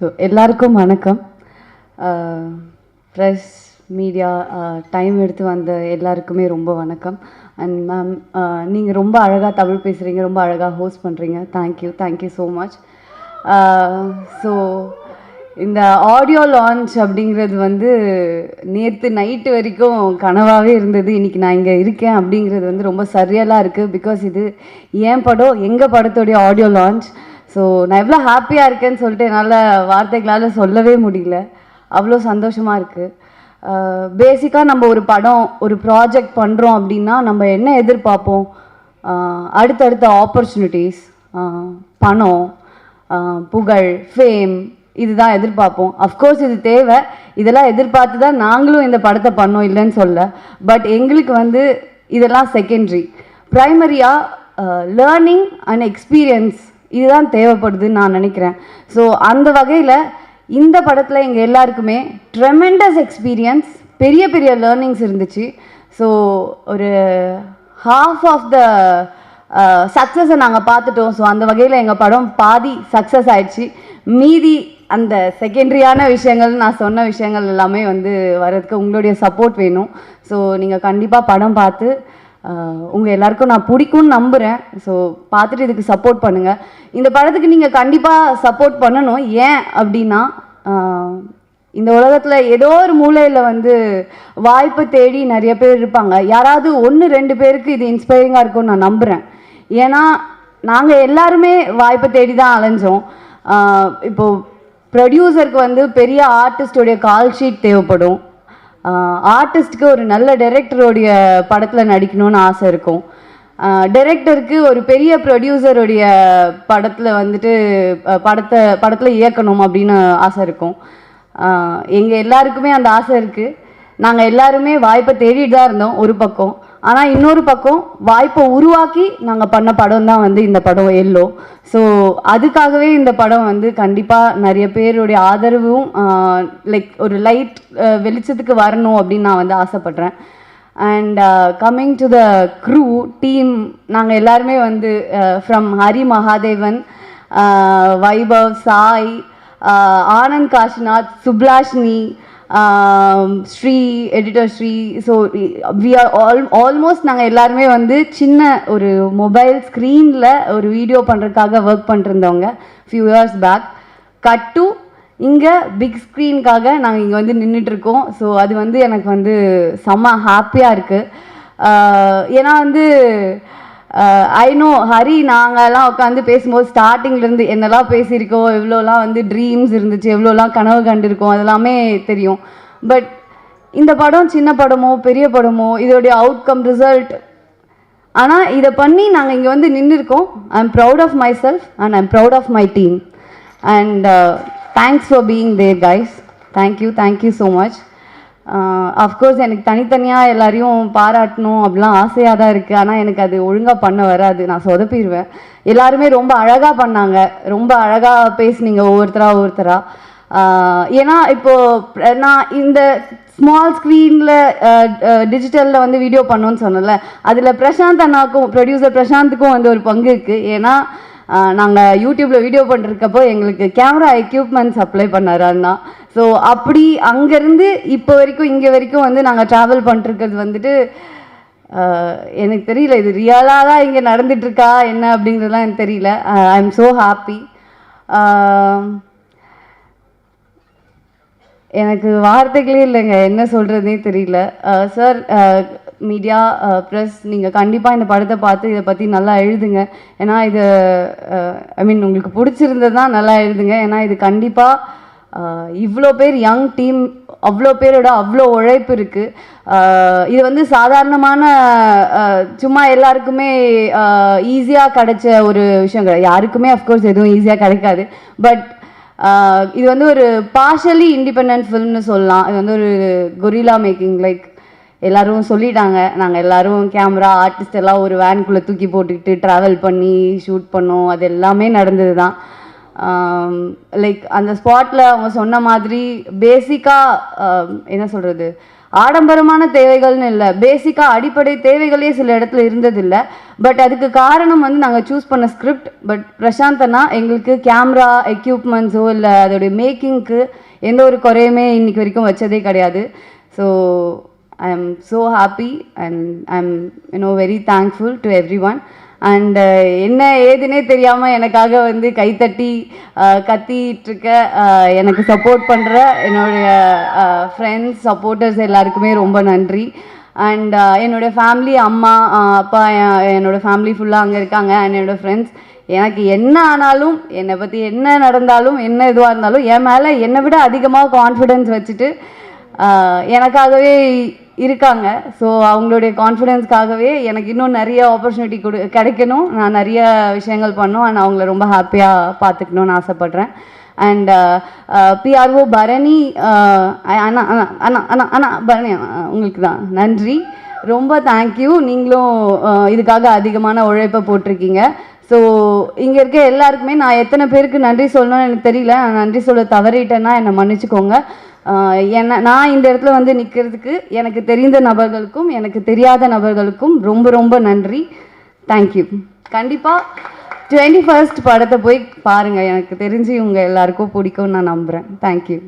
So எல்லாருக்கும் வணக்கம். Press media time எடுத்து வந்த எல்லாருக்குமே ரொம்ப வணக்கம். அண்ட் மேம், நீங்கள் ரொம்ப அழகாக தமிழ் பேசுகிறீங்க, ரொம்ப அழகாக ஹோஸ்ட் பண்ணுறீங்க. Thank you so much. ஸோ இந்த ஆடியோ லான்ச் அப்படிங்கிறது வந்து நேற்று நைட்டு வரைக்கும் கனவாகவே இருந்தது. இன்றைக்கி நான் இங்கே இருக்கேன் அப்படிங்கிறது வந்து ரொம்ப சரியலாக இருக்குது. பிகாஸ் இது என் படம், எங்கள் படத்தோடைய ஆடியோ லான்ச். ஸோ நான் எவ்வளோ ஹாப்பியாக இருக்கேன்னு சொல்லிட்டு என்னால் வார்த்தைகளால் சொல்லவே முடியல. அவ்வளோ சந்தோஷமாக இருக்குது. பேசிக்காக நம்ம ஒரு படம், ஒரு ப்ராஜெக்ட் பண்ணுறோம் அப்படின்னா நம்ம என்ன எதிர்பார்ப்போம்? அடுத்தடுத்த ஆப்பர்ச்சுனிட்டிஸ், பணம், புகழ், ஃபேம், இதுதான் எதிர்பார்ப்போம். அஃப்கோர்ஸ் இது தேவை. இதெல்லாம் எதிர்பார்த்து தான் நாங்களும் இந்த படத்தை பண்ணோம், இல்லைன்னு சொல்ல. பட் எங்களுக்கு வந்து இதெல்லாம் செகண்டரி. ப்ரைமரியாக லேர்னிங் அண்ட் எக்ஸ்பீரியன்ஸ் இதுதான் தேவைப்படுதுன்னு நான் நினைக்கிறேன். ஸோ அந்த வகையில் இந்த படத்தில் எங்கள் எல்லாருக்குமே ட்ரெமெண்டஸ் எக்ஸ்பீரியன்ஸ், பெரிய பெரிய லேர்னிங்ஸ் இருந்துச்சு. ஸோ ஒரு ஹாஃப் ஆஃப் த சக்ஸஸை நாங்கள் பார்த்துட்டோம். ஸோ அந்த வகையில் எங்கள் படம் பாதி சக்ஸஸ் ஆயிடுச்சு. மீதி அந்த செகண்டரியான விஷயங்கள், நான் சொன்ன விஷயங்கள் எல்லாமே வந்து வர்றதுக்கு உங்களுடைய சப்போர்ட் வேணும். ஸோ நீங்கள் கண்டிப்பாக படம் பார்த்து உங்கள் எல்லாருக்கும் நான் பிடிக்கும்னு நம்புகிறேன். ஸோ பார்த்துட்டு இதுக்கு சப்போர்ட் பண்ணுங்கள். இந்த படத்துக்கு நீங்கள் கண்டிப்பாக சப்போர்ட் பண்ணணும். ஏன் அப்படின்னா, இந்த உலகத்தில் ஏதோ ஒரு மூலையில் வந்து வாய்ப்பு தேடி நிறைய பேர் இருப்பாங்க. யாராவது 1-2 பேருக்கு இது இன்ஸ்பைரிங்காக இருக்கும்னு நான் நம்புகிறேன். ஏன்னா நாங்கள் எல்லாருமே வாய்ப்பை தேடி தான் அலைஞ்சோம். இப்போது ப்ரொடியூசருக்கு வந்து பெரிய ஆர்டிஸ்டோடைய கால் ஷீட் தேவைப்படும். ஆர்டிஸ்ட்டுக்கு ஒரு நல்ல டைரக்டருடைய படத்தில் நடிக்கணும்னு ஆசை இருக்கும். டைரக்டருக்கு ஒரு பெரிய ப்ரொடியூசருடைய படத்தில் வந்துட்டு படத்தில் இயக்கணும் அப்படின்னு ஆசை இருக்கும். எங்கள் எல்லாருக்குமே அந்த ஆசை இருக்குது. நாங்கள் எல்லாருமே வாய்ப்பை தேடிட்டு தான் இருந்தோம் ஒரு பக்கம். ஆனால் இன்னொரு பக்கம் வாய்ப்பை உருவாக்கி நாங்கள் பண்ண படம் தான் வந்து இந்த படம் எல்லோ. ஸோ அதுக்காகவே இந்த படம் வந்து கண்டிப்பாக நிறைய பேருடைய ஆதரவும் லைக் ஒரு லைட் வெளிச்சத்துக்கு வரணும் அப்படின்னு நான் வந்து ஆசைப்பட்றேன். And coming to the crew team, நாங்கள் எல்லாருமே வந்து ஃப்ரம் ஹரி மகாதேவன், வைபவ், சாய், ஆனந்த் காஷ்நாத், சுப்லாஷினி, Sri, editor Sri. So we are almost நாங்கள் எல்லாருமே வந்து சின்ன ஒரு மொபைல் ஸ்க்ரீனில் ஒரு வீடியோ பண்ணுறதுக்காக ஒர்க் பண்ணிருந்தவங்க few years back. Cut to இங்கே பிக் ஸ்க்ரீனுக்காக நாங்கள் இங்கே வந்து நின்றுட்டுருக்கோம். ஸோ அது வந்து எனக்கு வந்து செம்ம ஹாப்பியாக இருக்குது. ஏன்னா வந்து ஐ நோ ஹரி, நாங்கள்லாம் உட்காந்து பேசும்போது ஸ்டார்டிங்லேருந்து என்னெல்லாம் பேசியிருக்கோம், எவ்வளோலாம் வந்து ட்ரீம்ஸ் இருந்துச்சு, எவ்வளோலாம் கனவு கண்டிருக்கோம், அதெல்லாமே தெரியும். பட் இந்த படம் சின்ன படமோ பெரிய படமோ இதோடைய அவுட்கம், ரிசல்ட், ஆனால் இதை பண்ணி நாங்கள் இங்கே வந்து நின்றுருக்கோம். I am proud of myself and I am proud of my team. And thanks for being there guys. Thank you so much. Of course எனக்கு தனித்தனியாக எல்லாரையும் பாராட்டணும் அப்படிலாம் ஆசையாக தான் இருக்குது. ஆனால் எனக்கு அது ஒழுங்காக பண்ண வராது, நான் சொதப்பிடுவேன். எல்லாருமே ரொம்ப அழகாக பண்ணாங்க, ரொம்ப அழகாக பேசுனீங்க ஒவ்வொருத்தராக. ஏன்னா இப்போது நான் இந்த ஸ்மால் ஸ்க்ரீனில் டிஜிட்டலில் வந்து வீடியோ பண்ணோன்னு சொன்னல, அதில் பிரசாந்த் அண்ணாவுக்கும், ப்ரொடியூசர் பிரசாந்துக்கும் வந்து ஒரு பங்கு இருக்குது. ஏன்னா நாங்கள் யூடியூப்பில் வீடியோ பண்ணிருக்கப்போ எங்களுக்கு கேமரா எக்யூப்மெண்ட்ஸ் அப்ளை பண்ணார் அண்ணா. ஸோ அப்படி அங்கேருந்து இப்போ வரைக்கும் இங்கே வரைக்கும் வந்து நாங்கள் ட்ராவல் பண்ணிட்டுருக்கிறது வந்துட்டு எனக்கு தெரியல, இது ரியலாக தான் இங்கே நடந்துகிட்ருக்கா என்ன அப்படிங்கிறதுலாம் எனக்கு தெரியல. I am so happy. எனக்கு வார்த்தைகளே இல்லைங்க, என்ன சொல்கிறதுனே தெரியல. சார், மீடியா, ப்ரெஸ், நீங்கள் கண்டிப்பாக இந்த படத்தை பார்த்து இதை பற்றி நல்லா எழுதுங்க. ஏன்னா இது ஐ மீன் உங்களுக்கு பிடிச்சிருந்தது தான் நல்லா எழுதுங்க. ஏன்னா இது கண்டிப்பாக இவ்வளோ பேர் யங் டீம், அவ்வளோ பேரோட அவ்வளோ உழைப்பு இருக்குது. இது வந்து சாதாரணமான சும்மா எல்லாருக்குமே ஈஸியாக கிடைச்ச ஒரு விஷயம் கிடையாது. யாருக்குமே அஃப்கோர்ஸ் எதுவும் ஈஸியாக கிடைக்காது. பட் இது வந்து ஒரு பார்ஷலி இண்டிபெண்ட் ஃபில்ம்னு சொல்லலாம். இது வந்து ஒரு கொரில்லா மேக்கிங். லைக் எல்லோரும் சொல்லிட்டாங்க, நாங்கள் எல்லோரும் கேமரா ஆர்டிஸ்ட் எல்லாம் ஒரு வேனுக்குள்ளே தூக்கி போட்டுக்கிட்டு ட்ராவல் பண்ணி ஷூட் பண்ணோம். அது எல்லாமே நடந்தது தான். லைக் அந்த ஸ்பாட்டில் அவங்க சொன்ன மாதிரி பேசிக்காக என்ன சொல்கிறது, ஆடம்பரமான தேவைகள்னு இல்லை, பேசிக்காக அடிப்படை தேவைகளே சில இடத்துல இருந்ததில்லை. பட் அதுக்கு காரணம் வந்து நாங்கள் சூஸ் பண்ண ஸ்கிரிப்ட். பட் பிரசாந்த் அண்ணா எங்களுக்கு கேமரா எக்யூப்மெண்ட்ஸோ இல்லை அதோடைய மேக்கிங்க்கு எந்த ஒரு குறையுமே இன்னைக்கு வரைக்கும் வச்சதே கிடையாது. So I am so happy and I am very thankful to every one. And என்ன ஏதுனே தெரியாமல் எனக்காக வந்து கைத்தட்டி கத்திகிட்ருக்க எனக்கு சப்போர்ட் பண்ணுற என்னுடைய ஃப்ரெண்ட்ஸ் சப்போர்ட்டர்ஸ் எல்லாருக்குமே ரொம்ப நன்றி. அண்ட் என்னோடய ஃபேமிலி, அம்மா அப்பா, என்னோடய ஃபேமிலி ஃபுல்லாக அங்கே இருக்காங்க. அண்ட் என்னோடய ஃப்ரெண்ட்ஸ், எனக்கு என்ன ஆனாலும், என்னை பற்றி என்ன நடந்தாலும், என்ன இதுவாக இருந்தாலும் என் மேலே என்னை விட அதிகமாக கான்ஃபிடென்ஸ் வச்சுட்டு எனக்காகவே இருக்காங்க. ஸோ அவங்களுடைய கான்ஃபிடென்ஸ்க்காகவே எனக்கு இன்னும் நிறைய ஆப்பர்ச்சுனிட்டி கிடைக்கணும், நான் நிறைய விஷயங்கள் பண்ணணும். அண்ட் அவங்கள ரொம்ப ஹாப்பியாக பார்த்துக்கணுன்னு ஆசைப்பட்றேன். அண்ட் பிஆர்ஓ பரணி அண்ணா அண்ணா அண்ணா அண்ணா அண்ணா பரணி உங்களுக்கு தான் நன்றி, ரொம்ப தேங்க்யூ. நீங்களும் இதுக்காக அதிகமான உழைப்பை போட்டிருக்கீங்க. ஸோ இங்கே இருக்க எல்லாருக்குமே நான் எத்தனை பேருக்கு நன்றி சொல்லணும்னு எனக்கு தெரியல. நான் நன்றி சொல்ல தவறிட்டேன்னா என்னை மன்னிச்சுக்கோங்க. நான் இந்த இடத்துல வந்து நிற்கிறதுக்கு எனக்கு தெரிந்த நபர்களுக்கும் எனக்கு தெரியாத நபர்களுக்கும் ரொம்ப ரொம்ப நன்றி. தேங்க்யூ. கண்டிப்பாக 21st படத்தை போய் பாருங்கள், எனக்கு தெரிஞ்சு உங்கள் எல்லாருக்கும் பிடிக்கும்னு நான் நம்புகிறேன். தேங்க்யூ.